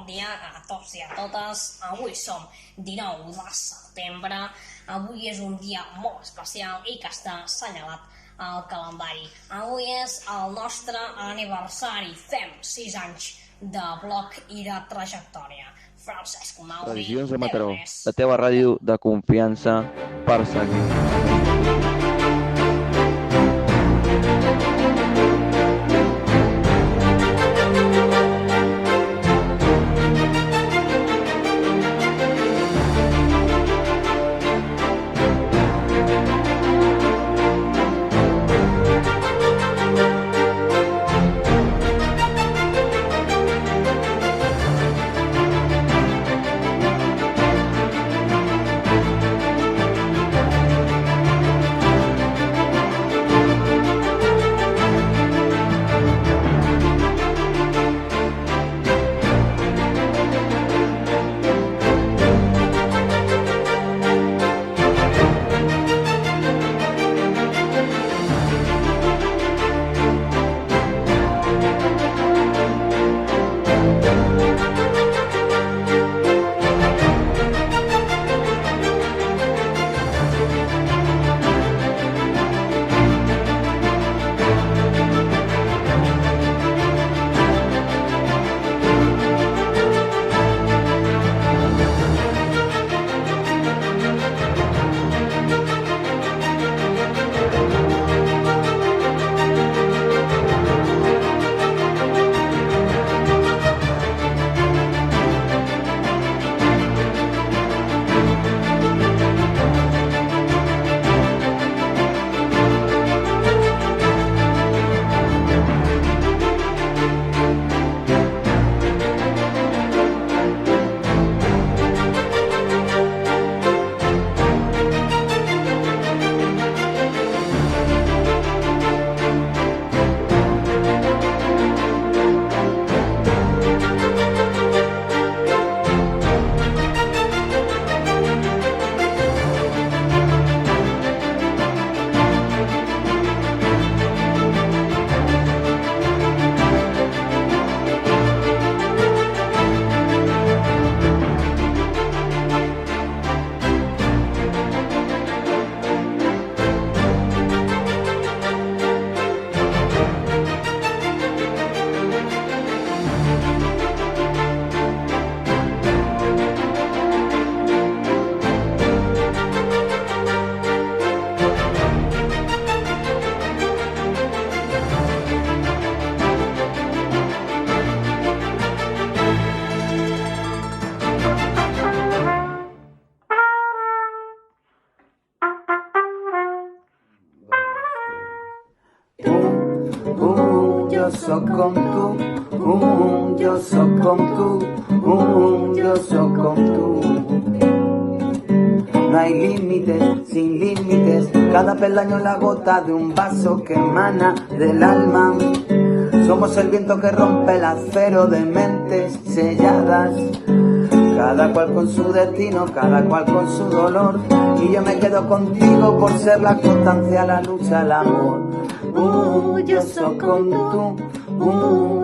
dia a tots i a totes. Avui som 19 de setembre. Avui és un dia molt especial i que està assenyalat al calendari. Avui és el nostre aniversari. Fem 6 anys de blog i de trajectòria. Francesc Mauri, Tradicions de Mataró, la teva ràdio de confiança per seguir. Jo sóc com tu, jo sóc com tu, jo sóc com tu. No hay límites, sin límites, cada peldaño la gota de un vaso que emana del alma. Somos el viento que rompe el acero de mentes selladas, cada cual con su destino, cada cual con su dolor. Y yo me quedo contigo por ser la constancia, la lucha, el amor. Yo soy con tú,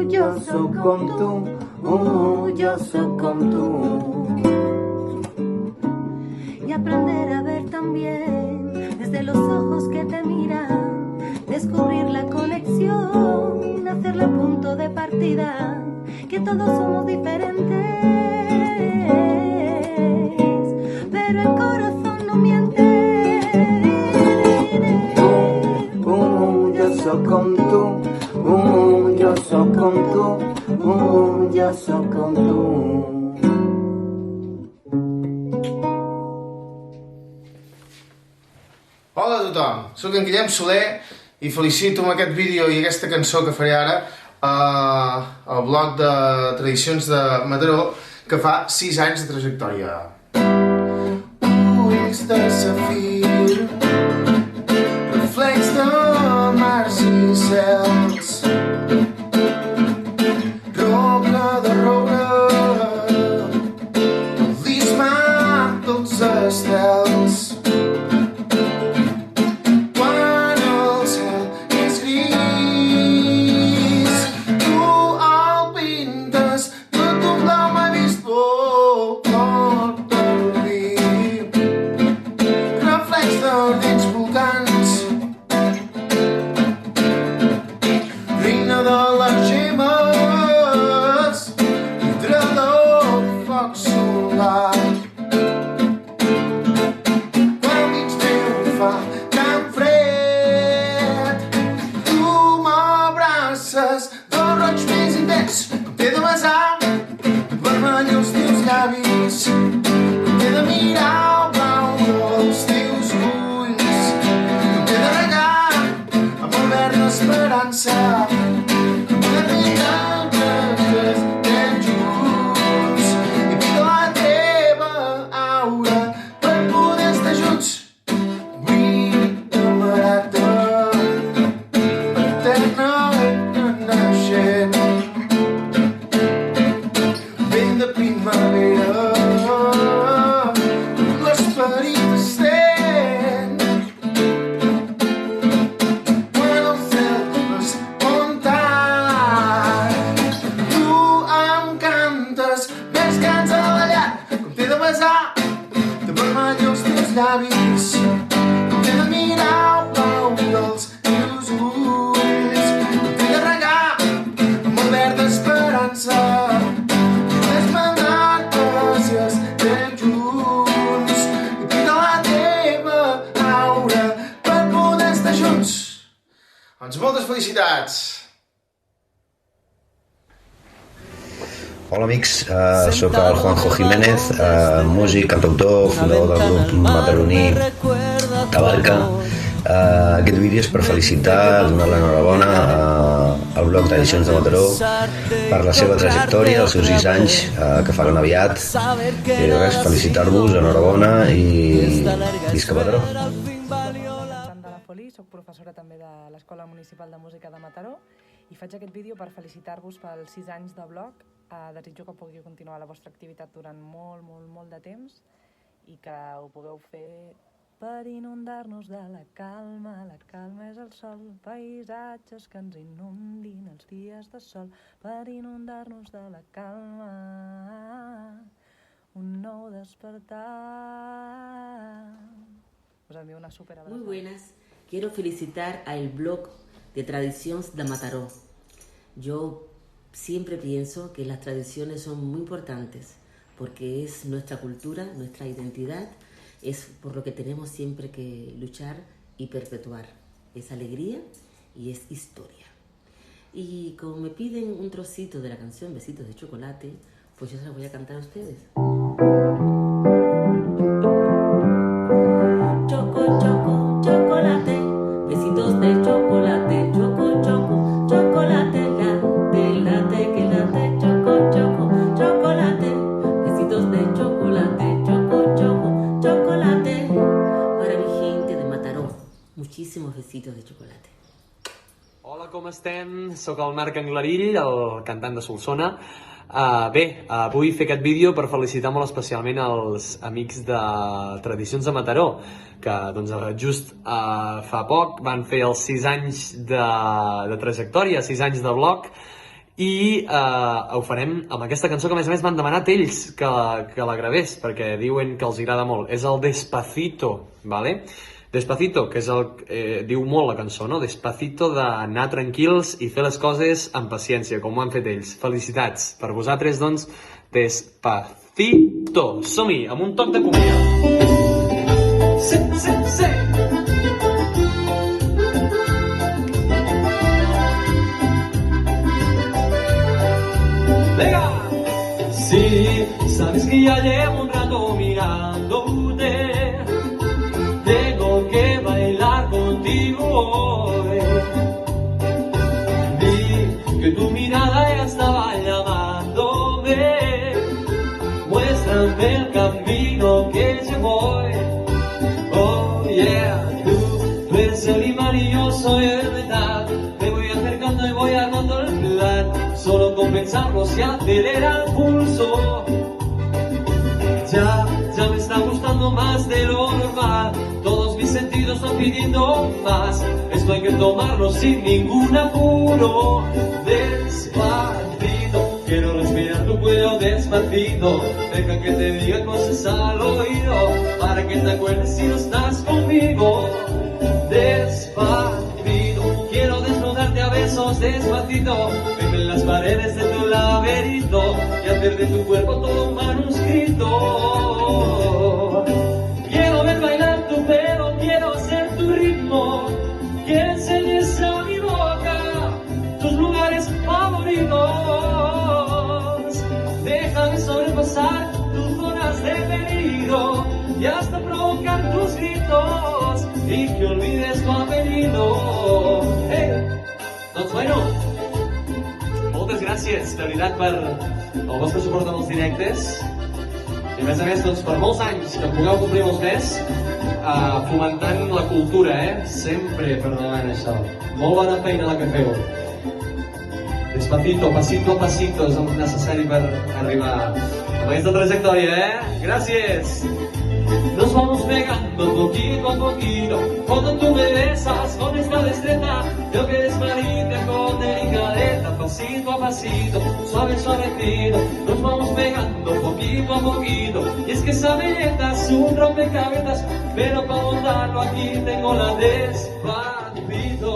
yo soy con tú, yo soy con tú. Y aprender a ver también desde los ojos que te miran, descubrir la conexión, hacerle punto de partida, que todos somos diferentes, pero el corazón no miente. Yo soy con tú, yo soy con tú, yo soy con tú. Hola a tothom, soc en Guillem Soler i felicito amb aquest vídeo i aquesta cançó que faré ara al blog de Tradicions de Mataró, que fa 6 anys de trajectòria. Ulls de safir, reflex de mars i cels, roca de roure, l'ismat dels estels. Tu el pintes, tot un blau t'he de besar, vermell els teus llavis, t'he de mirar el blau dels teus ulls, t'he de regar amb el verd d'esperança, t'he de que estem junts i pido la teva aura per poder estar junts. Vida barata, eterna naixent, vent de primavera, l'esperit estén. Quan el cel es montat, tu em cantes més que ens a la llar, com t'he de besar, de vermell els teus llavis, t'he de mirar el blau dels teus ulls, t'he de regar amb el verd d'esperança, les manetes i estem junts, i pido la teva aura per poder estar junts. Doncs moltes felicitats! Hola amics, sóc el Juanjo Jiménez, músic, cantautor, fundador del grup mataroní Tabarca. Aquest vídeo és per felicitar, donar l'enhorabona al blog Tradicions de Mataró per la seva trajectòria, els seus 6 anys que faran aviat. I res, felicitar-vos, enhorabona i visca Mataró. Soc professora també de l'Escola Municipal de Música de Mataró i faig aquest vídeo per felicitar-vos pels 6 anys de blog. Desitjo que pugueu continuar la vostra activitat durant molt de temps i que ho pugueu fer per inundar-nos de la calma. La calma és el sol, paisatges que ens inundin els dies de sol, per inundar-nos de la calma, un nou despertar. Us envio una super abraçada. Muy buenas. Quiero felicitar al blog de Tradiciones de Mataró. Yo siempre pienso que las tradiciones son muy importantes porque es nuestra cultura, nuestra identidad, es por lo que tenemos siempre que luchar y perpetuar. Es alegría y es historia. Y como me piden un trocito de la canción Besitos de Chocolate, pues yo se la voy a cantar a ustedes. Choco, choco, chocolate, besitos de chocolate, choco, choco, chocolate, late, que late, choco, choco, chocolate, besitos de chocolate, choco, choco, chocolate, para mi gente de Mataró, muchísimos besitos de chocolate. Hola, com estem? Soc el Marc Anglarill, el cantant de Solsona. Vull fer aquest vídeo per felicitar molt especialment els amics de Tradicions de Mataró, que doncs, just fa poc van fer els 6 anys de trajectòria, 6 anys de blog, i ho farem amb aquesta cançó que a més m'han demanat ells que la gravés, perquè diuen que els agrada molt. És el Despacito, vale? Despacito, que és diu molt la cançó, no? Despacito, d'anar tranquils i fer les coses amb paciència, com ho han fet ells. Felicitats per vosaltres, doncs, Despacito. Som-hi, amb un toc de cumbia. Sí, sí, sí. Venga. Sí, sabes que ya llevo un rato mirándote. Tengo que bailar contigo hoy. Vi que tu mirada ya estaba llamándome. Muéstrame el camino que yo voy. Oh yeah, tú eres el imán y yo soy el metal. Me voy acercando y voy armando el plan. Solo con pensarlo se acelera el pulso. Ya me está gustando más de lo normal. Todos mis sentidos están pidiendo más. Esto hay que tomarlo sin ningún apuro. Despacito, quiero respirar tu cuello despacito. Deja que te diga cosas al oído, para que te acuerdes si no estás conmigo. Despacito, quiero desnudarte a besos despacito. Vete en las paredes de tu laberinto y hacer de tu cuerpo todo un manuscrito. Quiero ver bailar tu pelo, quiero ser tu ritmo. Que enseñes a mi boca tus lugares favoritos. ya está provocando tus gritos y que olvides tu apellido. Doncs bueno, moltes gràcies, de veritat, per el vostre suport en els directes i a més, doncs, per molts anys que pugueu complir molts més fomentant la cultura, sempre per davant això. Molt bona feina la que feu. Despacito, pasito a pasito és el necessari per arribar a aquesta trajectòria, Gràcies! Nos vamos pegando poquito a poquito, cuando tú me besas con esta destreza, yo que desmarita con delicadeza, pasito a pasito, suave suavecito, nos vamos pegando poquito a poquito, y es que esa belleza es un rompecabezas, pero para montarlo aquí tengo la Despacito.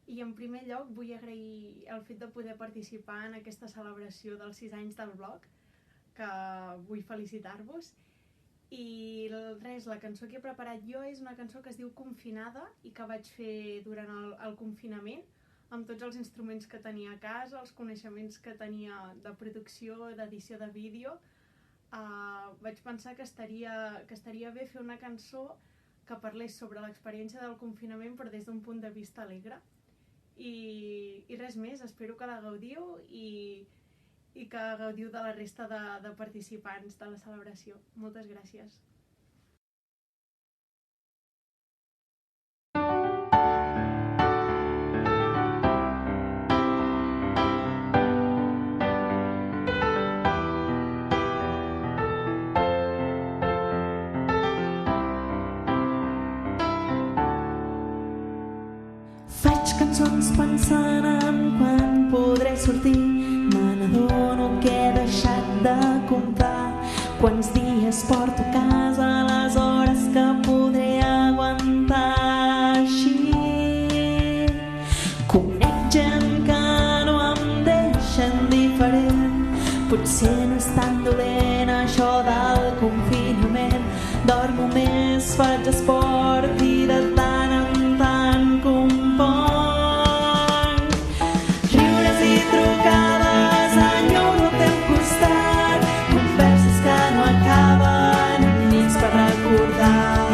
I en primer lloc vull agrair el fet de poder participar en aquesta celebració dels 6 anys del blog, que vull felicitar-vos. I res, la cançó que he preparat jo és una cançó que es diu Confinada i que vaig fer durant el confinament amb tots els instruments que tenia a casa, els coneixements que tenia de producció, d'edició de vídeo. Vaig pensar que estaria bé fer una cançó que parlés sobre l'experiència del confinament però des d'un punt de vista alegre. I res més, espero que la gaudiu i que gaudiu de la resta de participants de la celebració. Moltes gràcies. Faig cançons pensant en quan podré sortir. Me n'adono que he deixat de comptar quants dies porto a casa, les hores que podré aguantar així. Conec gent que no em deixa indiferent, potser no és tan dolent això del confinament. Dormo més, faig esport i de tant en tant componc. Riures i trucades enyoro al teu costat, converses que no acaben, nits per recordar.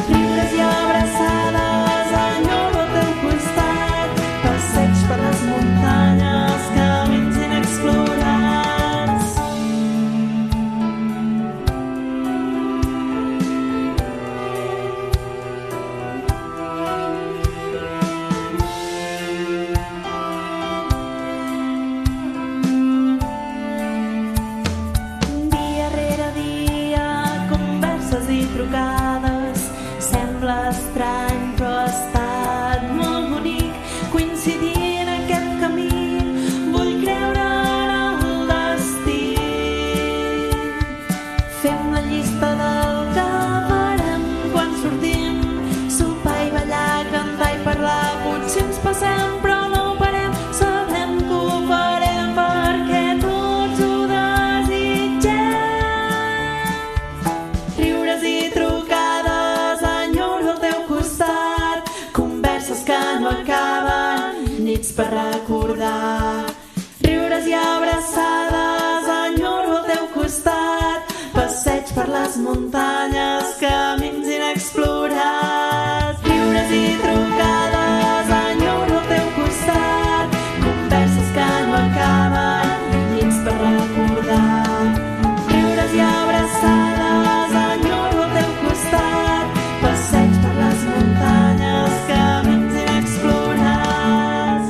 Riures i abraçades enyoro al teu costat, passeig per les muntanyes, camins inexplorats. Dia rere dia, converses i trucades, sembla estrany però ha estat molt bonic coincidir en aquest camí. Vull creure en el destí. Fem la llista del que farem quan sortim, sopar i ballar, cantar i parlar. Potser ens passem però no parem, sabem que ho farem perquè tots ho desitgem. Riures i trucades enyoro al teu costat, converses que no acaben, nits per recordar. Riures i abraçades enyoro al teu costat, passeig per les muntanyes, camins inexplorats. Riures i trucades enyoro al teu costat, converses que no acaben, nits per recordar. Riures i abraçades enyoro al teu costat, passeig per les muntanyes, camins inexplorats.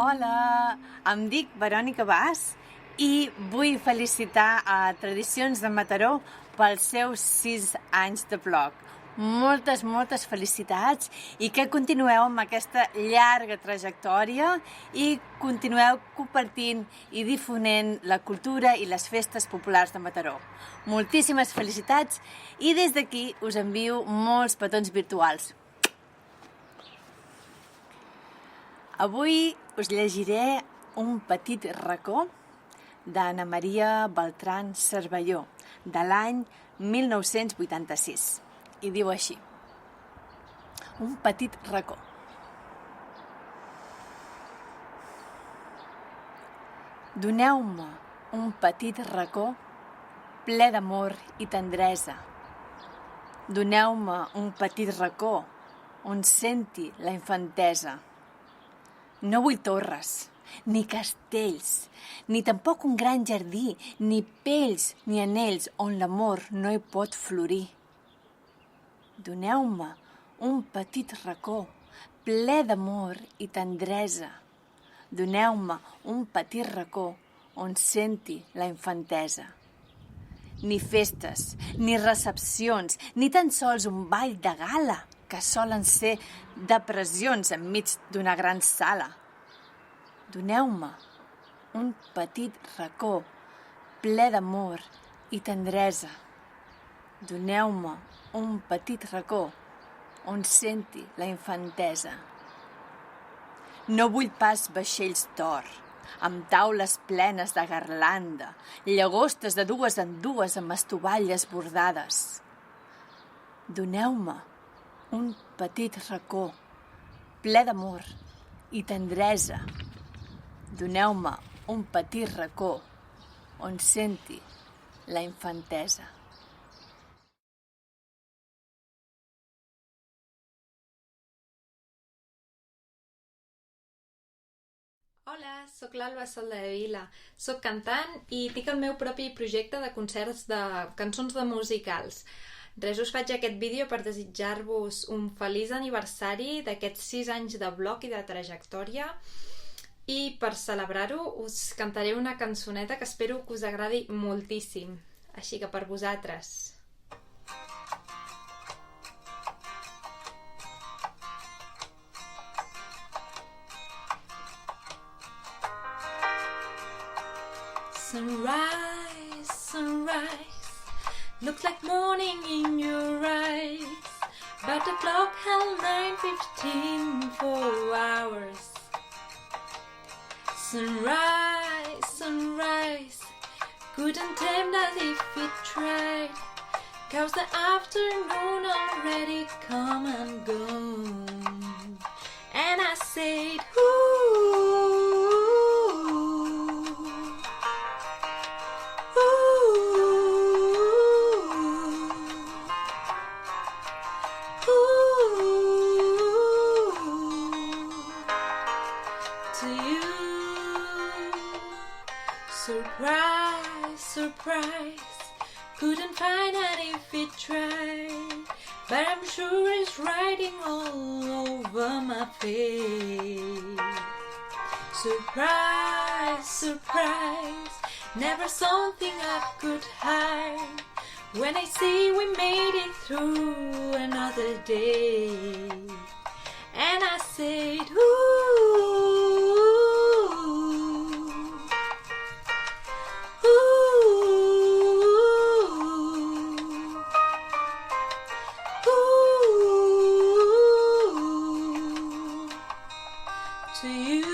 Hola, em dic Verònica Bas i vull felicitar a Tradicions de Mataró pels seus 6 anys de blog. Moltes, moltes felicitats i que continueu amb aquesta llarga trajectòria i continueu compartint i difonent la cultura i les festes populars de Mataró. Moltíssimes felicitats i des d'aquí us envio molts petons virtuals. Avui us llegiré un petit racó d'Anna Maria Beltrán Cervelló, de l'any 1986. I diu així: un petit racó. Doneu-me un petit racó ple d'amor i tendresa. Doneu-me un petit racó on senti la infantesa. No vull torres, ni castells, ni tampoc un gran jardí, ni pells ni anells on l'amor no hi pot florir. Doneu-me un petit racó ple d'amor i tendresa. Doneu-me un petit racó on senti la infantesa. Ni festes, ni recepcions, ni tan sols un ball de gala, que solen ser depressions enmig d'una gran sala. Doneu-me un petit racó ple d'amor i tendresa. Doneu-me un petit racó on senti la infantesa. No vull pas vaixells d'or, amb taules plenes de garlanda, llagostes de dues en dues amb estovalles bordades. Doneu-me un petit racó ple d'amor i tendresa. Doneu-me un petit racó on senti la infantesa. Hola, sóc l'Alba Soldevila, sóc cantant i tinc el meu propi projecte de concerts de cançons de musicals. Res, us faig aquest vídeo per desitjar-vos un feliç aniversari d'aquests 6 anys de blog i de trajectòria i per celebrar-ho us cantaré una cançoneta que espero que us agradi moltíssim, així que per vosaltres. Sunrise, sunrise, looks like morning in your eyes, but the clock held 9:15 for hours. Sunrise, sunrise, couldn't tame that if it tried, 'cause the afternoon already come and gone. And I said, ooh, surprise, surprise, couldn't find it if it tried, but I'm sure it's writing all over my face. Surprise, surprise, never something I could hide, when I see we made it through another day. And I said, ooh, to you.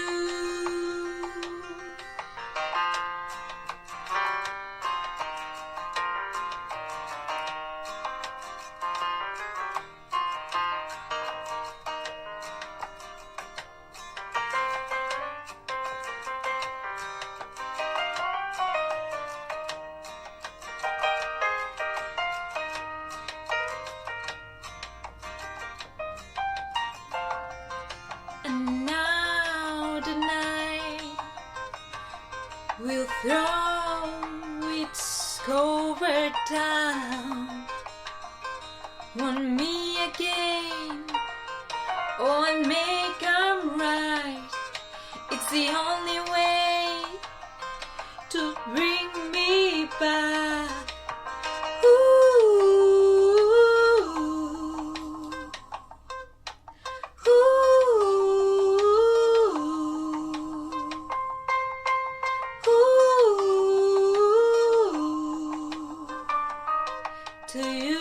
And now the night will throw its cover down on me again. Oh, and make 'em right. It's the only way to bring me back. To you.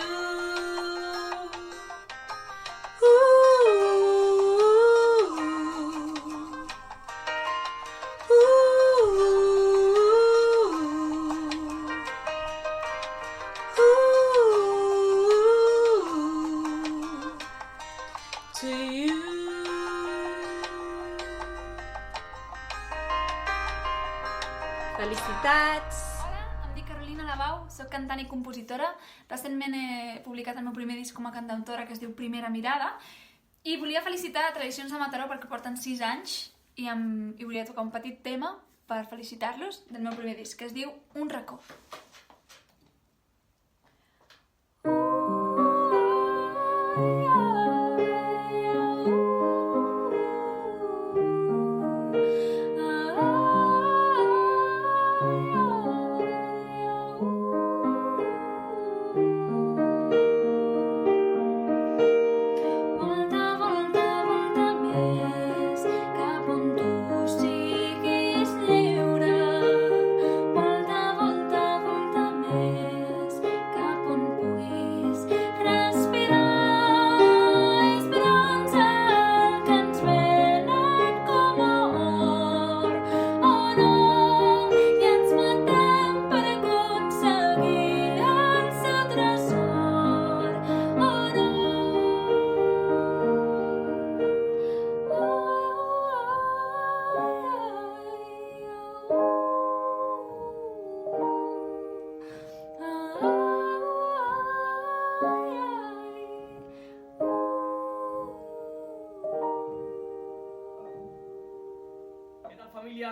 To felicitats! Hola, em dic Carolina Labau, soc cantant i compositora. Recentment he publicat el meu primer disc com a cantautora que es diu Primera Mirada i volia felicitar Tradicions de Mataró perquè porten 6 anys i volia tocar un petit tema per felicitar-los del meu primer disc que es diu Un racó.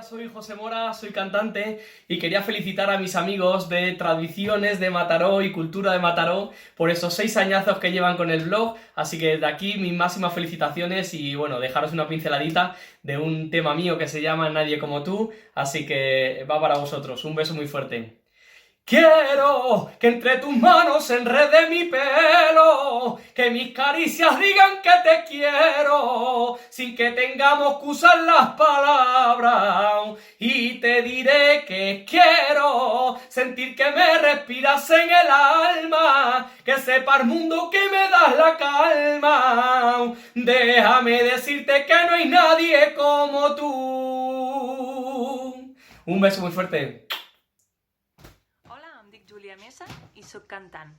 Soy José Mora, soy cantante y quería felicitar a mis amigos de Tradiciones de Mataró y Cultura de Mataró por esos 6 añazos que llevan con el blog, así que de aquí mis máximas felicitaciones y bueno, dejaros una pinceladita de un tema mío que se llama Nadie como tú, así que va para vosotros, un beso muy fuerte. Quiero que entre tus manos enrede mi pelo, que mis caricias digan que te quiero, sin que tengamos que usar las palabras. Y te diré que quiero sentir que me respiras en el alma, que sepa el mundo que me das la calma. Déjame decirte que no hay nadie como tú. Un beso muy fuerte. Júlia Mesa i soc cantant.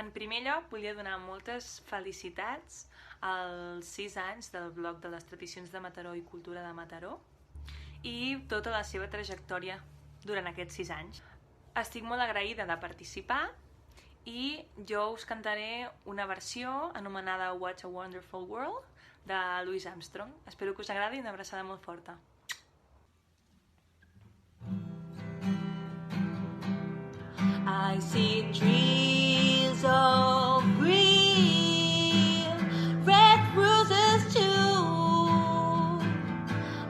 En primer lloc, volia donar moltes felicitats als 6 anys del blog de les Tradicions de Mataró i Cultura de Mataró i tota la seva trajectòria durant aquests 6 anys. Estic molt agraïda de participar i jo us cantaré una versió anomenada What a Wonderful World de Louis Armstrong. Espero que us agradi i una abraçada molt forta. I see trees of green, red roses too.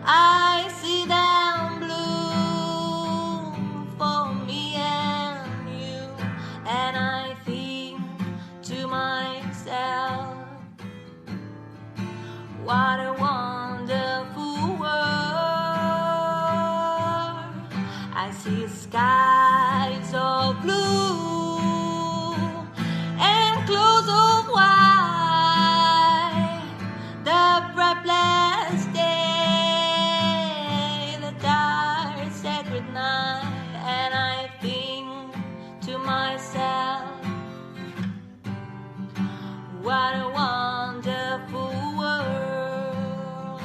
I see them bloom for me and you, and I think to myself, what a wonderful world. I see skies of blue and clouds of white, the breathless day, the dark sacred night, and I think to myself, what a wonderful world.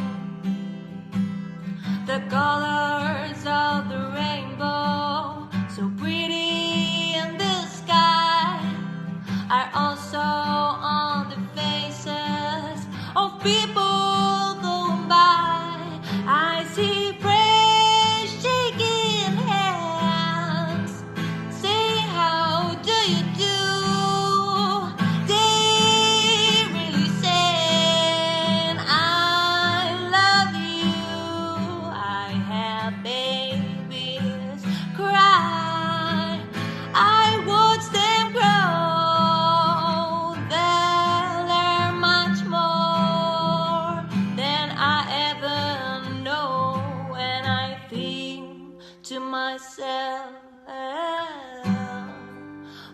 The colors of the rainbow, so pretty in the sky, are also on the faces of people going by. I see friends shaking hands, saying how do you do. They really saying I love you. I have babies cry, I watch them grow. They'll learn much more than I ever know. And I think to myself,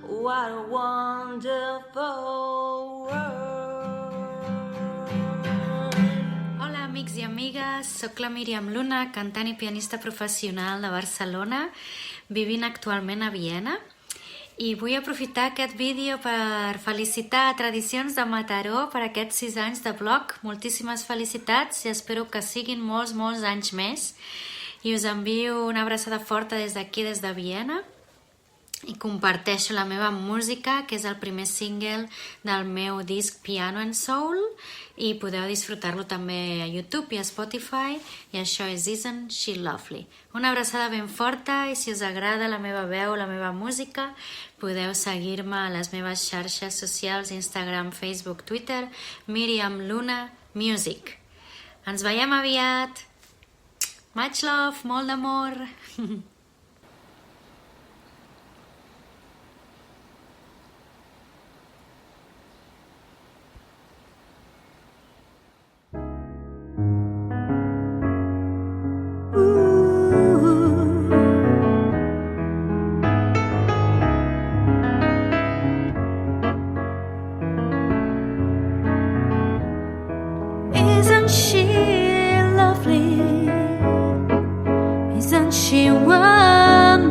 what a wonderful Hola amics i amigues, sóc la Míriam Luna, cantant i pianista professional de Barcelona, vivint actualment a Viena, i vull aprofitar aquest vídeo per felicitar a Tradicions de Mataró per aquests 6 anys de blog. Moltíssimes felicitats i espero que siguin molts anys més. i us envio una abraçada forta des d'aquí, des de Viena, i comparteixo la meva música, que és el primer single del meu disc Piano and Soul, i podeu disfrutar-lo també a YouTube i a Spotify, i això és Isn't She Lovely. Una abraçada ben forta, i si us agrada la meva veu, la meva música, podeu seguir-me a les meves xarxes socials, Instagram, Facebook, Twitter, Miriam Luna Music. Ens veiem aviat! Much love, molt d'amor! Isn't she lovely? Isn't she wonderful?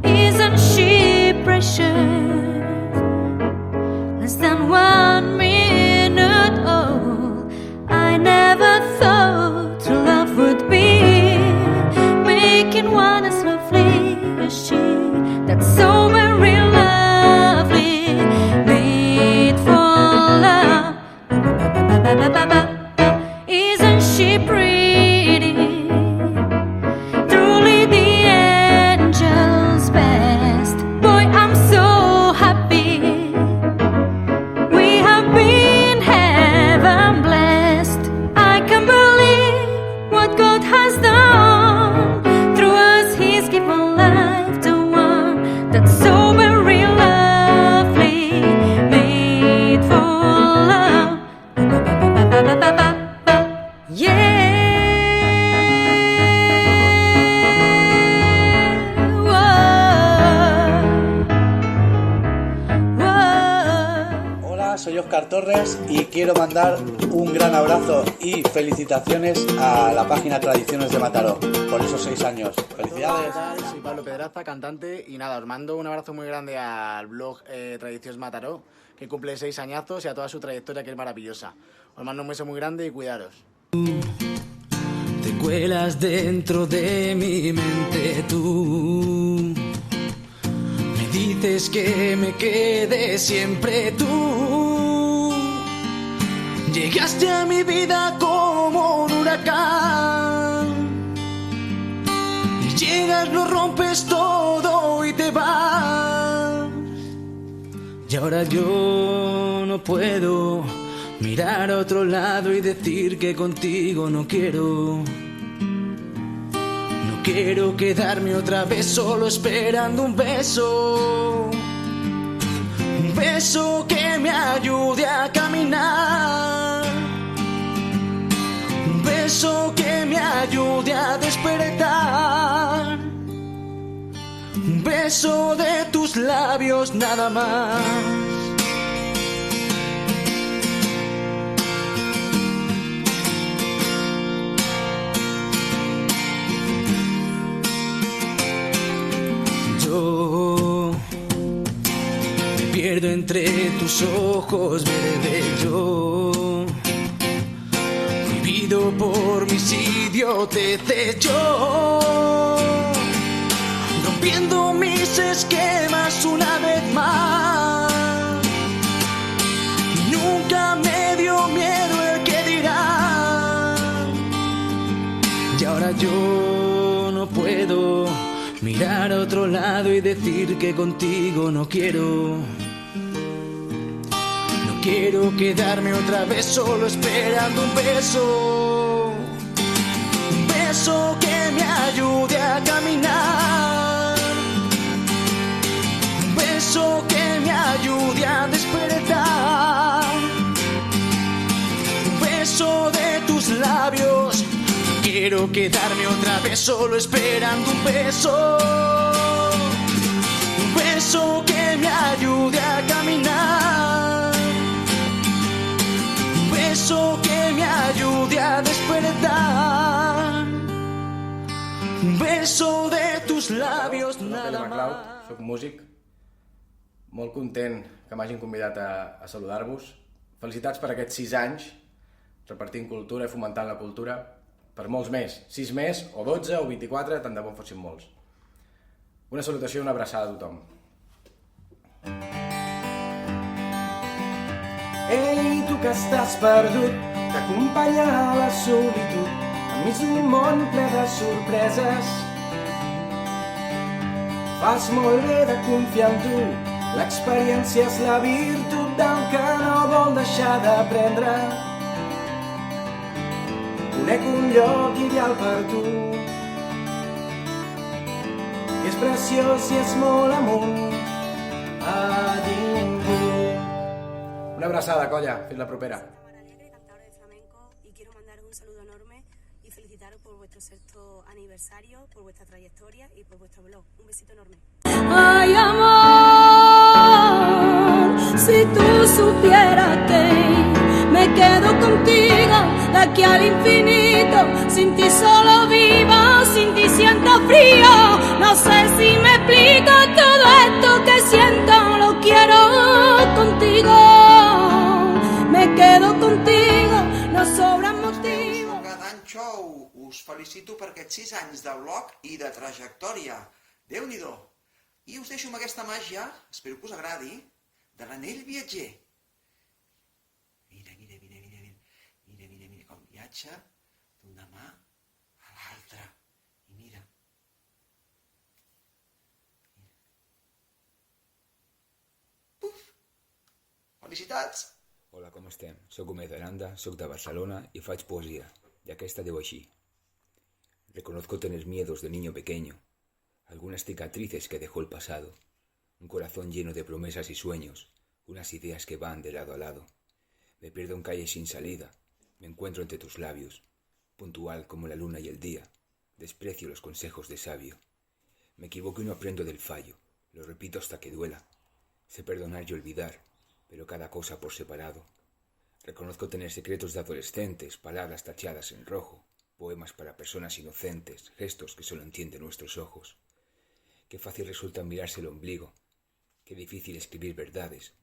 Isn't she precious? Less than 1 minute old. I never thought true love would be making one as lovely as she. That's so very lovely, made for love. Isn't she pretty? Truly the angel's best. Boy, I'm so happy. We have been heaven blessed. I can't believe what God has done. Through us He's given life to one that's so very lovely, made for love. Yeah. Hola, soy Óscar Torres y quiero mandar un gran abrazo y felicitaciones a la página Tradiciones de Mataró por esos 6 años. ¡Felicidades! Soy Pablo Pedraza, cantante, y nada, os mando un abrazo muy grande al blog Tradiciones Mataró, que cumple 6 añazos, y a toda su trayectoria, que es maravillosa. Os mando un beso muy grande y cuidaros. Te cuelas dentro de mi mente tú. Me dices que me quede siempre tú. Llegaste a mi vida como un huracán. Y llegas, lo rompes todo y te vas. Y ahora yo no puedo mirar a otro lado y decir que contigo no quiero. No quiero quedarme otra vez solo esperando un beso. Un beso que me ayude a caminar. Un beso que me ayude a despertar. Un beso de tus labios nada más. Me pierdo entre tus ojos verdes. Yo, vivido por mis idioteces, yo, rompiendo mis esquemas una vez más. Y nunca me dio miedo el que dirán. Y ahora yo no puedo mirar a otro lado y decir que contigo no quiero. No quiero quedarme otra vez solo esperando un beso. Un beso que me ayude a caminar. Un beso que me ayude a despertar. Un beso de tus labios. Quiero quedarme otra vez solo esperando un beso. Un beso que me ayude a caminar. Un beso que me ayude a despertar. Un beso de tus labios nada más. Soc músic, molt content que m'hagin convidat a saludar-vos. Felicitats per aquests 6 anys, repartint cultura i fomentant la cultura. per molts més, 6 més, o 12, o 24, tant de bo en fossin molts. Una salutació i una abraçada a tothom. Ei, tu que estàs perdut, t'acompanya a la solitud, enmig d'un món ple de sorpreses. Fas molt bé de confiar en tu, l'experiència és la virtut del que no vol deixar d'aprendre. Conec un lloc ideal per tu, que és preciós i és molt amunt a ningú. Una abraçada, colla, fins la propera. Aniversario, por vuestra trayectoria y por vuestro blog. Un besito enorme. Ay, amor, si tú supieras que me quedo contigo de aquí al infinito, sin ti solo vivo, sin ti siento frío, no sé si me explico todo esto que siento, lo quiero contigo, me quedo contigo, no sobran motivos. Cada any xou, us felicito per aquests 6 anys de blog i de trajectòria. Déu-n'hi-do! I us deixo amb aquesta màgia, espero que us agradi, de l'anell viatger. Mira com viatja d'una mà a l'altra. I mira. Puf! Felicitats! Hola, com estem? Soc Gómez Aranda, soc de Barcelona y faig poesía, y aquesta diu així. Reconozco tener miedos de niño pequeño, algunas cicatrices que dejó el pasado, un corazón lleno de promesas y sueños, unas ideas que van de lado a lado. Me pierdo en calles sin salida, me encuentro entre tus labios, puntual como la luna y el día, desprecio los consejos de sabio. Me equivoco y no aprendo del fallo, lo repito hasta que duela. Sé perdonar y olvidar, pero cada cosa por separado. Reconozco tener secretos de adolescentes, palabras tachadas en rojo, poemas para personas inocentes, gestos que solo entienden nuestros ojos. Qué fácil resulta mirarse el ombligo, qué difícil escribir verdades,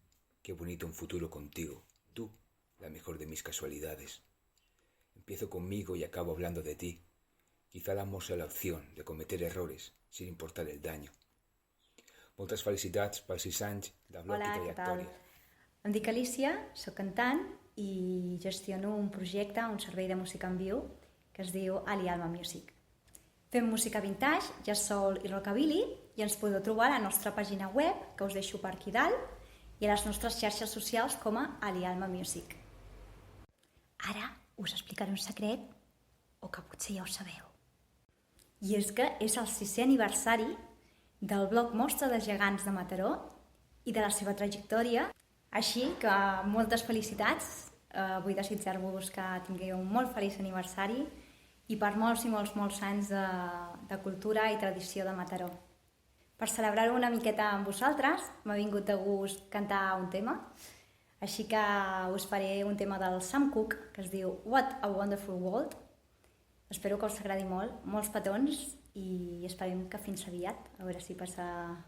qué bonito un futuro contigo, tú, la mejor de mis casualidades. Empiezo conmigo y acabo hablando de ti. Quizá l'amor sea la opción de cometer errores sin importar el daño. Moltes felicitats pels 6 anys de blog i trajectòria. Em dic Alicia, soc cantant i gestiono un projecte, un servei de música en viu que es diu Ali Alma Music. Fem música vintage, jazz soul i rockabilly i ens podeu trobar a la nostra pàgina web, que us deixo per aquí dalt, i a les nostres xarxes socials com a Ali Alma Music. Ara us explicaré un secret, o que potser ja ho sabeu. I és que és el 6è aniversari del blog Mostra de Gegants de Mataró i de la seva trajectòria. Així que moltes felicitats, vull desitjar-vos que tingueu un molt feliç aniversari i per molts i molts anys de cultura i tradició de Mataró. Per celebrar-ho una miqueta amb vosaltres, m'ha vingut de gust cantar un tema, així que us faré un tema del Sam Cooke que es diu What a Wonderful World. Espero que us agradi molt, molts petons i esperem que fins aviat, a veure si passa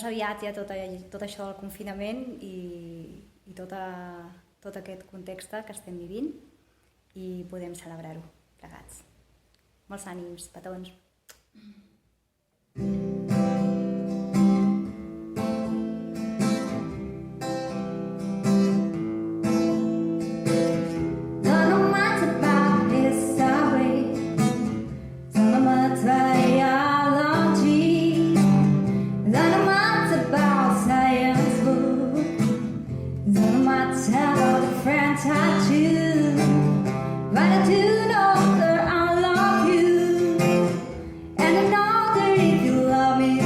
aviat ja tot això del confinament i tot aquest context que estem vivint i podem celebrar-ho plegats. Molts ànims, petons! I love you, and I know that if you love me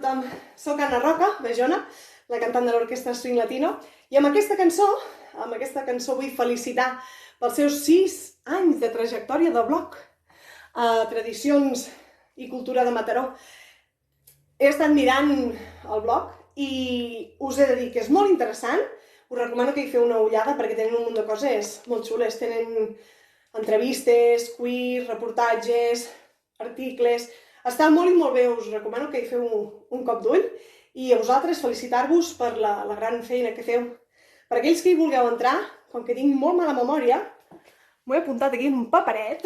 tothom, soc Anna Roca, Bejona, la cantant de l'orquestra Swing Latino, i amb aquesta cançó vull felicitar pels seus 6 anys de trajectòria de blog a Tradicions i Cultura de Mataró. He estat mirant el blog i us he de dir que és molt interessant, us recomano que hi feu una ullada perquè tenen un munt de coses molt xules, tenen entrevistes, quiz, reportatges, articles, està molt i molt bé, us recomano que hi feu un cop d'ull i a vosaltres felicitar-vos per la gran feina que feu. Per aquells que hi vulgueu entrar, com que tinc molt mala memòria, m'ho he apuntat aquí en un paperet,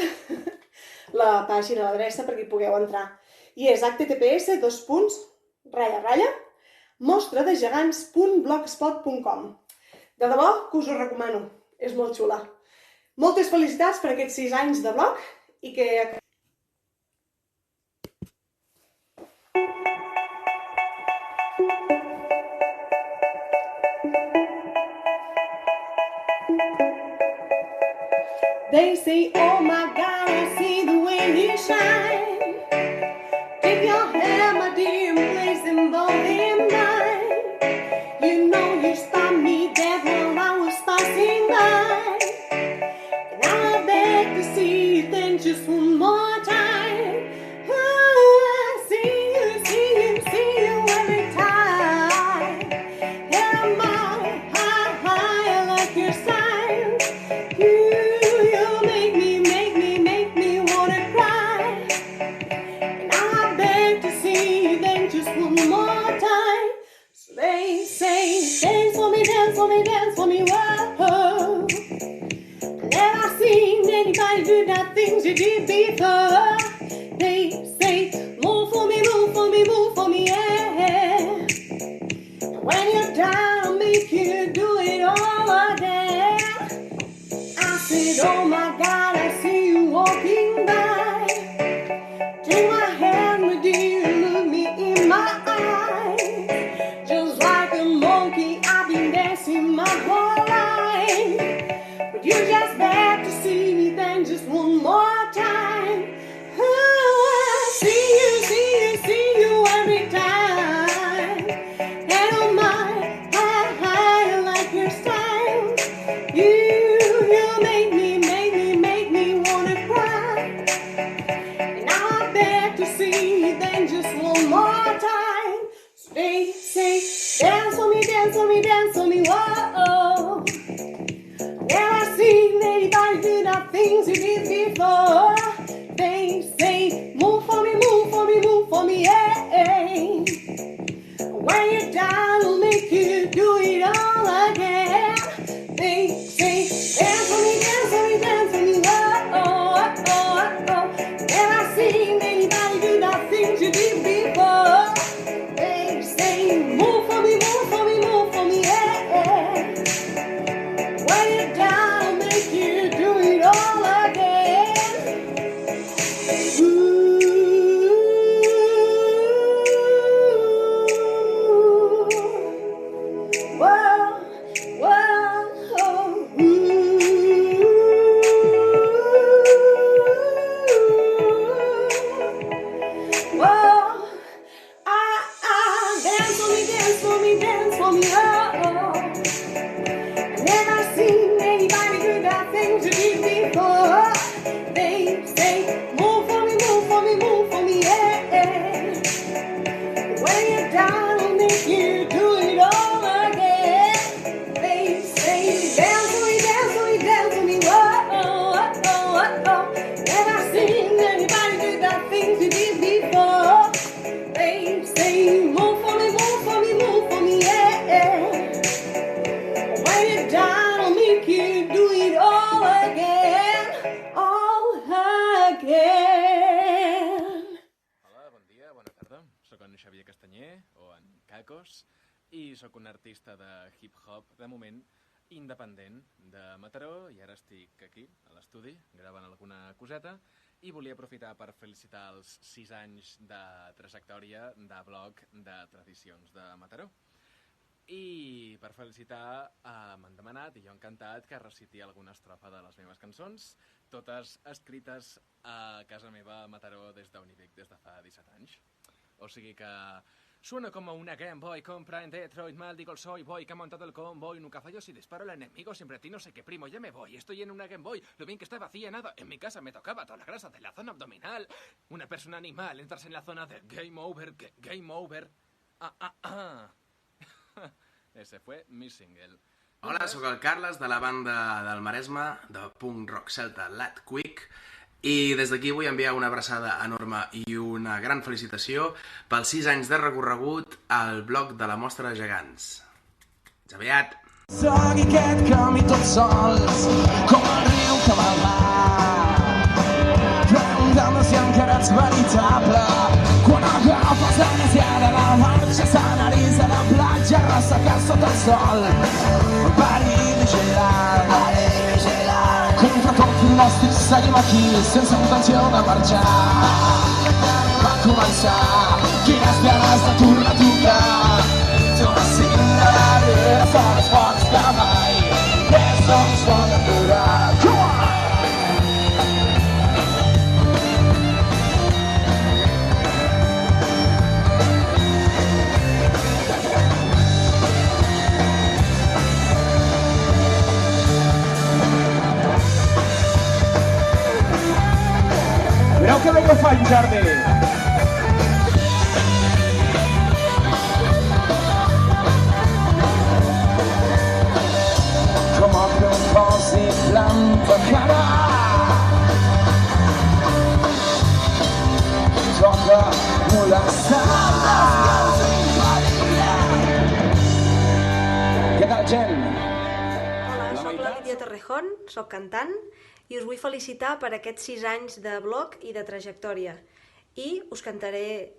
la pàgina, l'adreça perquè hi pugueu entrar. I és https://mostradegegants.blogspot.com. De debò que us ho recomano, és molt xula. Moltes felicitats per aquests 6 anys de blog i que... They say, oh my God, I see the way you shine. Take your hand, my dear, and place them both in mine. You know you stopped me dead while I was passing by. And I beg to see you then just one more time. Oh, I see you every time. And I'm high, I like your style. You make me wanna cry. And I beg to see you then just one more time. So they say, dance for me, dance for me, dance for me, whoa. Never seen anybody do the things you did before. They say, move for me, move for me, move for me, yeah. And when you're down, I'll make you do it all again. I said, oh my God, I see you walking by. Take my hand, my dear, look me in my eyes. Just like a monkey, I've been dancing my whole life. But you just beg to see me then just one more time. Oh, I see you every time. And oh my, I like your style. You make me wanna cry. And now I beg to see you then just one more time. So they say, dance for me, dance for me, dance for me, whoa. Never seen anybody do the things you did before. They say, move for me, move for me, move for me, yeah. When you're down, I'll make you do it all again. They say, dance for me, dance for me, dance for me, whoa. Never seen anybody do the things you did before. They say, move for me, move for me, move for me, yeah. When you're down, I'll make you do it all again. Dance for me, dance for me, oh. Never seen anybody do the things you did before. They say, move for me, move for me, move for me, yeah. When you're down, I'll make you do it all again. They say, dance for me, dance for me, dance for me, whoa. Never seen anybody do the things you did before. They say, move for me, move for me, move for me, yeah. When you're down, I'll make you do it all again, all again. Hola, bon dia, bona tarda. Soc en Xavier Castanyer, o en Cacos, i sóc un artista de hip-hop, de moment, independent de Mataró, i ara estic aquí, a l'estudi, gravant alguna coseta, i volia aprofitar per felicitar els 6 anys de trajectòria de blog de Tradicions de Mataró. I per felicitar m'han demanat, i jo encantat, que reciti alguna estrofa de les meves cançons, totes escrites a casa meva a Mataró des d'Univic des de fa 17 anys. O sigui que Sueno como una Game Boy, compra en Detroit, maldigo el soy boy que ha montado el convoy. Nunca fallo si disparo al enemigo, siempre a ti no sé qué primo, ya me voy. Estoy en una Game Boy, lo bien que está vacía, nada. En mi casa me tocaba toda la grasa de la zona abdominal. Una persona animal, entras en la zona de Game Over, Game Over. Ese fue mi single. Hola, sóc el Carles de la banda del Maresme, de punk rock celta Lat Quick, i des d'aquí vull enviar una abraçada enorme i una gran felicitació pels 6 anys de recorregut al blog de la Mostra de Gegants. Fins aviat! Sóc aquest camí tots sols, com el riu que va al mar. Preguntant-me si encara ets veritable, quan agafes l'anesiada de la marxa, escenaris a la platja, ressecats sota el sol. Pari vigilant, contra tot pronòstic seguim aquí, sense intenció de marxar. Va començar, quines ganes de tornar a tocar. Tot signa darrere, són els forts que mai, més no ens poden aturar. Mireu que bé que ho fa en Jordi! Com el propòsit planta cara, toca molestar. Què tal, gent? Hola, soc la Lídia Torrejón, soc cantant i us vull felicitar per aquests 6 anys de blog i de trajectòria. I us cantaré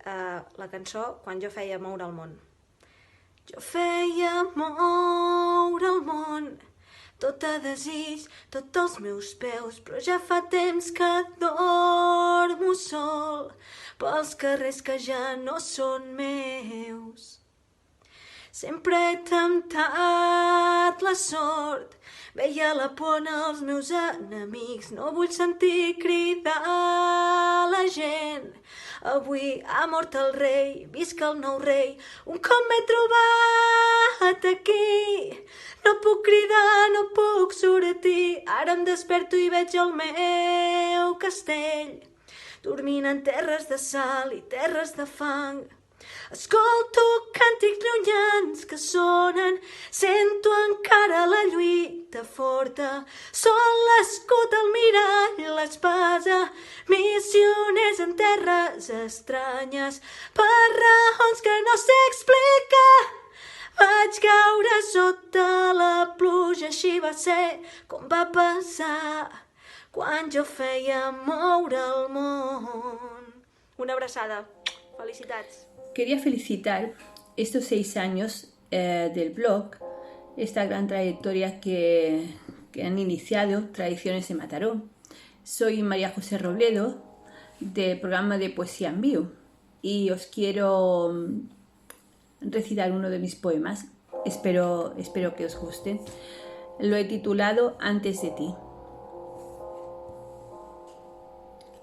la cançó Quan jo feia moure el món. Jo feia moure el món, tot a desig, tots els meus peus, però ja fa temps que dormo sol pels carrers que ja no són meus. Sempre he temptat la sort, veia la por en els meus enemics, no vull sentir cridar la gent. Avui ha mort el rei, visca el nou rei, un cop m'he trobat aquí. No puc cridar, no puc sortir, ara em desperto i veig el meu castell, dormint en terres de sal i terres de fang. Escolto càntics llunyans que sonen, sento encara la lluita forta, sol l'escut, el mirall, l'espasa, missioners en terres estranyes, per raons que no sé explicar. Vaig caure sota la pluja, així va ser com va passar quan jo feia moure el món. Una abraçada. Felicitats. Quería felicitar estos 6 años del blog, esta gran trayectoria que han iniciado Tradiciones de Mataró. Soy María José Robledo, del programa de Poesía en Vivo, y os quiero recitar uno de mis poemas. Espero que os guste. Lo he titulado Antes de ti.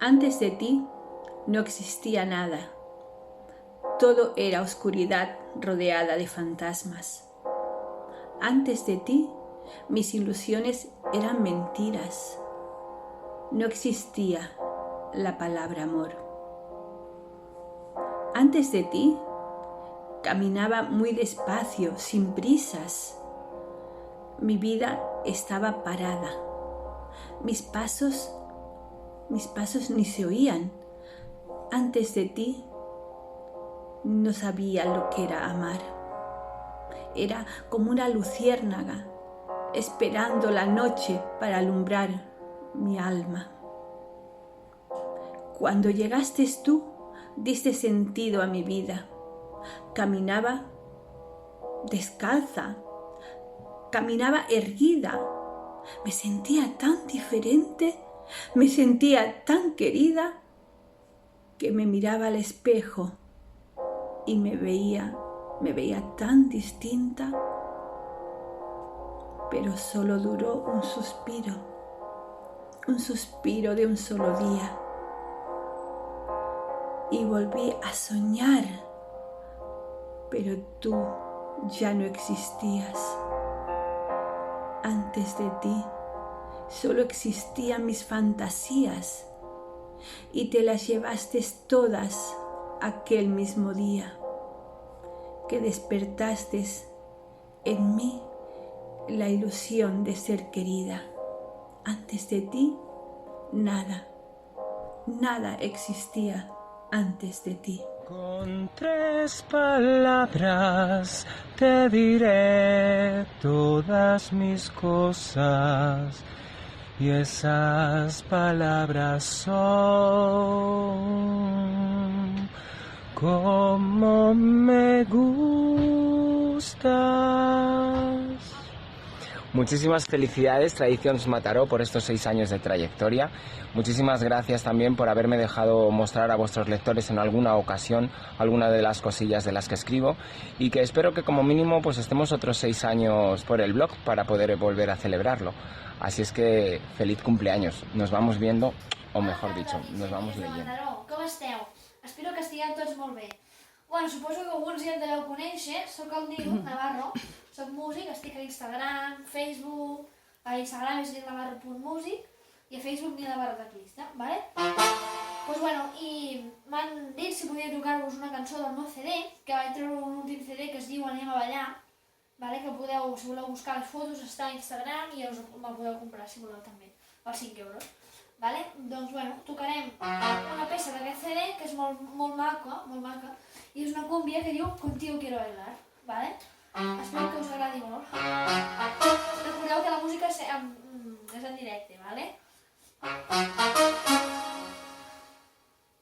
Antes de ti no existía nada. Todo era oscuridad rodeada de fantasmas. Antes de ti, mis ilusiones eran mentiras. No existía la palabra amor. Antes de ti, caminaba muy despacio, sin prisas. Mi vida estaba parada. Mis pasos ni se oían. Antes de ti, no sabía lo que era amar. Era como una luciérnaga, esperando la noche para alumbrar mi alma. Cuando llegaste tú, diste sentido a mi vida. Caminaba descalza, caminaba erguida. Me sentía tan diferente, me sentía tan querida, que me miraba al espejo y me veía tan distinta, pero solo duró un suspiro de un solo día. Y volví a soñar pero tú ya no existías. Antes de ti solo existían mis fantasías y te las llevaste todas aquel mismo día que despertaste en mí la ilusión de ser querida. Antes de ti, nada existía antes de ti. Con 3 palabras te diré todas mis cosas y esas palabras son como me gustas. Muchísimas felicidades, Tradiciones Mataró, por estos 6 años de trayectoria. Muchísimas gracias también por haberme dejado mostrar a vuestros lectores en alguna ocasión alguna de las cosillas de las que escribo, y que espero que como mínimo pues estemos otros 6 años por el blog para poder volver a celebrarlo. Así es que feliz cumpleaños. Nos vamos viendo, o mejor dicho, nos vamos leyendo. Mataró, com esteu? Espero que estigueu tots molt bé. Bueno, suposo que alguns ja em deveu conèixer. Soc el Nil Navarro, soc músic, estic a Instagram, Facebook. A Instagram és nilnavarro.music i a Facebook Nilnavarro teclista, ¿vale? Pues bueno, i m'han dit si podia tocar-vos una cançó del meu CD, que vaig treure un últim CD que es diu Anem a ballar, ¿vale? Que podeu, si voleu buscar les fotos, està a Instagram i me'l podeu comprar si voleu també, per 5 euros. Vale? Doncs bueno, tocarem una peça d'aquest CD que és molt maca, i és una cúmbia que diu Contigo quiero bailar, vale? Espero que us agradi molt. Recordeu que la música és en directe, vale?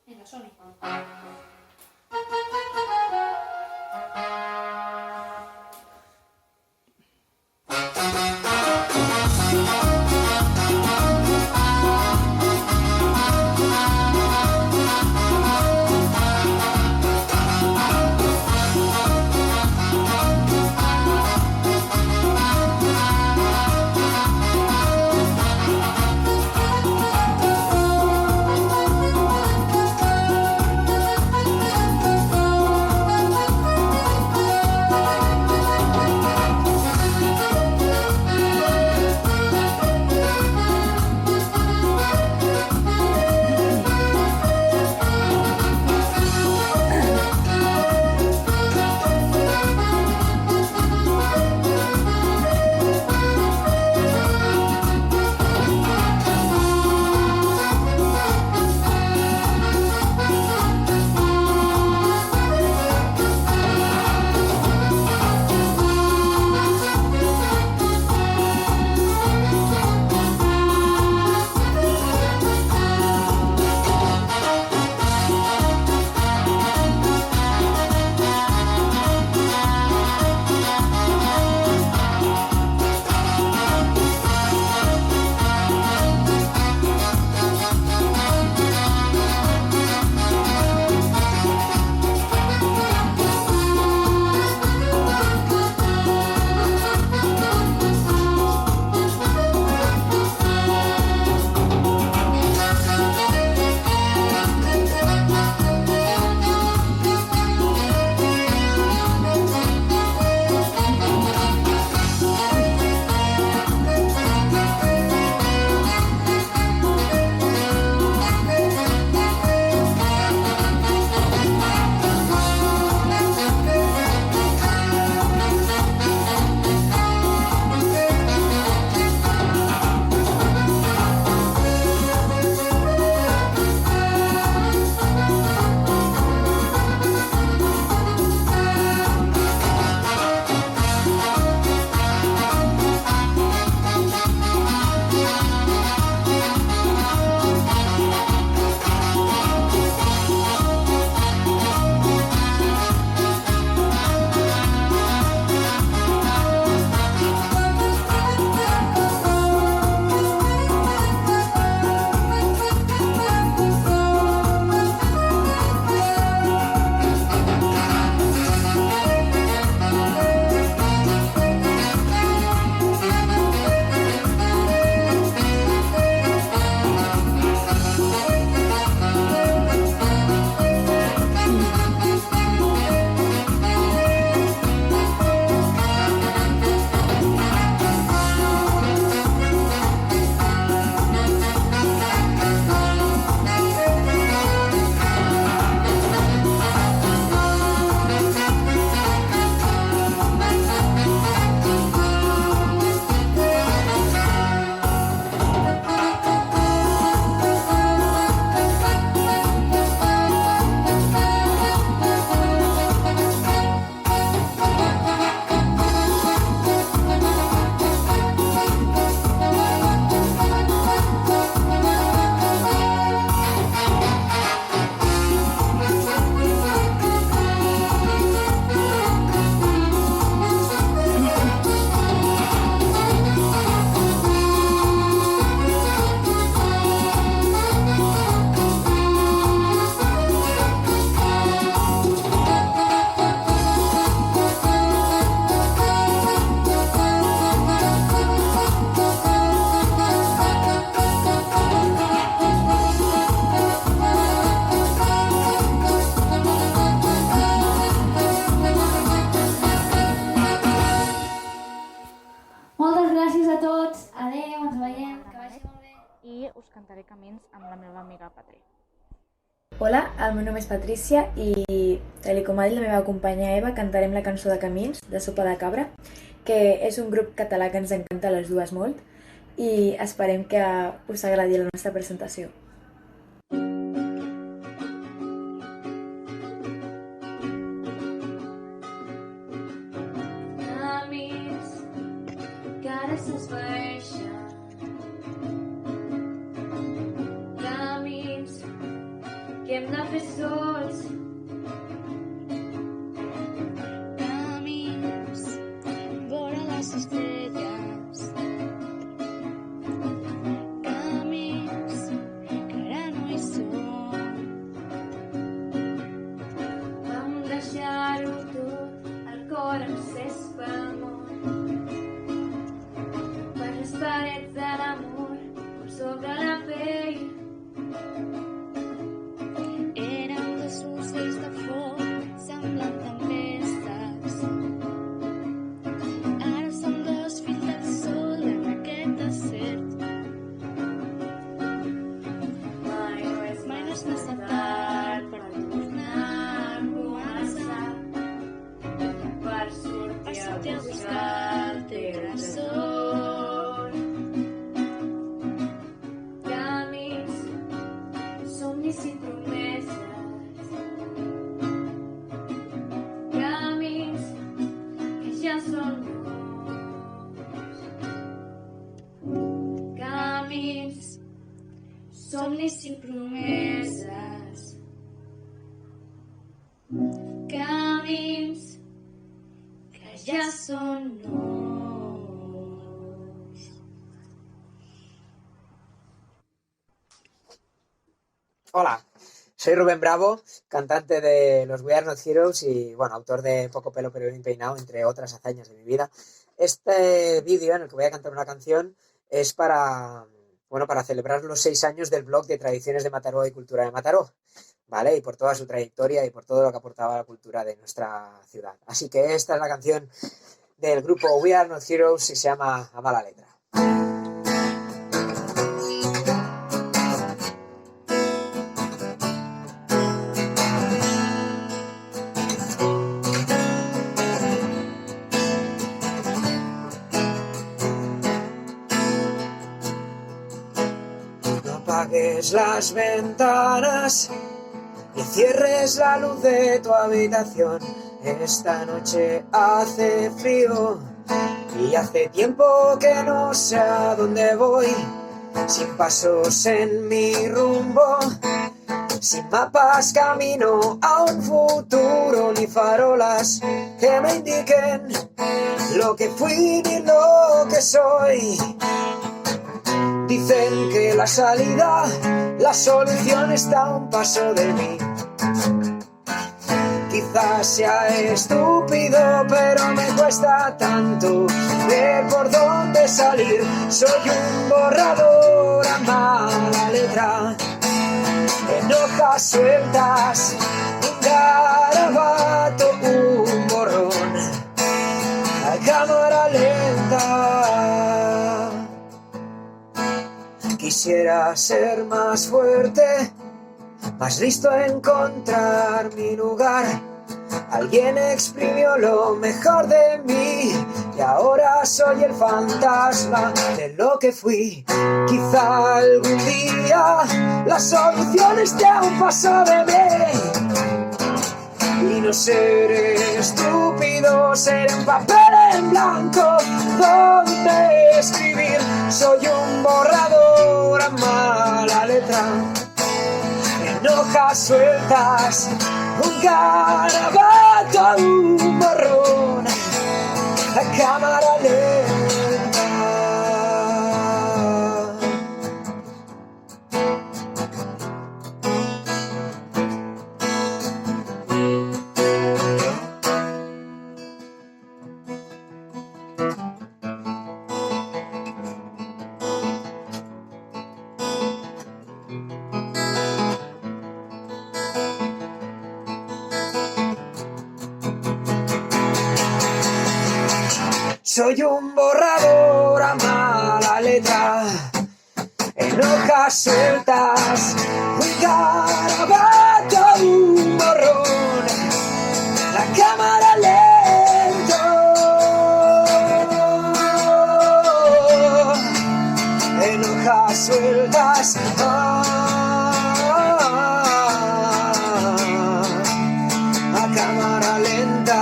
Vinga, som-hi. i us cantaré Camins amb la meva amiga Patri. Hola, el meu nom és Patrícia i, tal com ha dit la meva companya Eva, cantarem la cançó de Camins, de Sopa de Cabra, que és un grup català que ens encanta a les dues molt i esperem que us agradi la nostra presentació. Camins que ara s'esvaeixen, camins que hem de fer sols, Camins vora les estrelles, camins que ara no hi són. vam deixar-ho tot, el cor encès pel món, per les parets de l'amor, sobre la pell. Érem dos ocells de foc, semblant tempestes. Ara som dos fills del sol en aquest desert. Mai no és massa tard per tornar a començar, per sortir a buscar el teu tresor. Camins, somnis i promeses, camins que ja són nous. Camins, somnis i promeses, camins que ja són nous. Hola, soy Rubén Bravo, cantante de los We Are Not Heroes y, bueno, autor de Poco Pelo Pero Bien Peinado, entre otras hazañas de mi vida. Este vídeo en el que voy a cantar una canción es para celebrar los 6 años del blog de Tradiciones de Mataró y Cultura de Mataró, ¿vale? Y por toda su trayectoria y por todo lo que aportaba a la cultura de nuestra ciudad. Así que esta es la canción del grupo We Are Not Heroes y se llama A Mala Letra. Apagues las ventanas y cierres la luz de tu habitación. Esta noche hace frío y hace tiempo que no sé a dónde voy. Sin pasos en mi rumbo, sin mapas camino a un futuro, ni farolas que me indiquen lo que fui ni lo que soy. Dicen que la salida, la solución está a un paso de mí. Quizás sea estúpido, pero me cuesta tanto ver por dónde salir. Soy un borrador a mala letra, en hojas sueltas, un garabato, un borrón, a cámara lenta. Quisiera ser más fuerte, más listo a encontrar mi lugar. Alguien exprimió lo mejor de mí y ahora soy el fantasma de lo que fui. Quizá algún día la solución esté a un paso de mí. Y no seré estúpido, seré un papel en blanco donde escribir. Soy un borrador a mala letra, en hojas sueltas, un garabato, un borrón, a cámara lenta. Soy un borrador a mala letra, en hojas sueltas, un garabato, un borrón, la cámara lento, en hojas sueltas. A cámara lenta,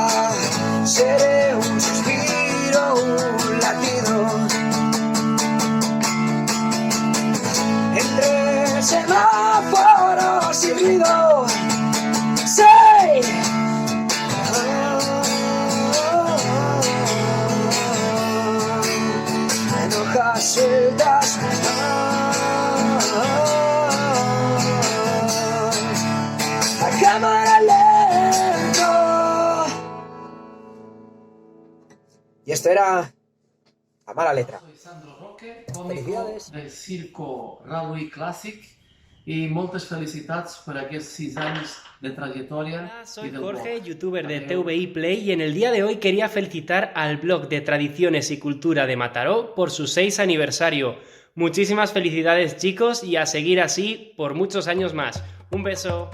seré un suspiro, un latido. Entre semáforos y ruido, say, en hojas sueltas, a cámara lenta. Y esto era a mala letra. Soy Sandro Roque, cómico del circo Raui Clàssic, y moltes felicitats per aquests 6 anys de trayectoria. Soy Jorge, youtuber de TVI Play, y en el día de hoy quería felicitar al blog de Tradiciones y Cultura de Mataró por su 6 aniversario. Muchísimas felicidades, chicos, y a seguir así por muchos años más. Un beso.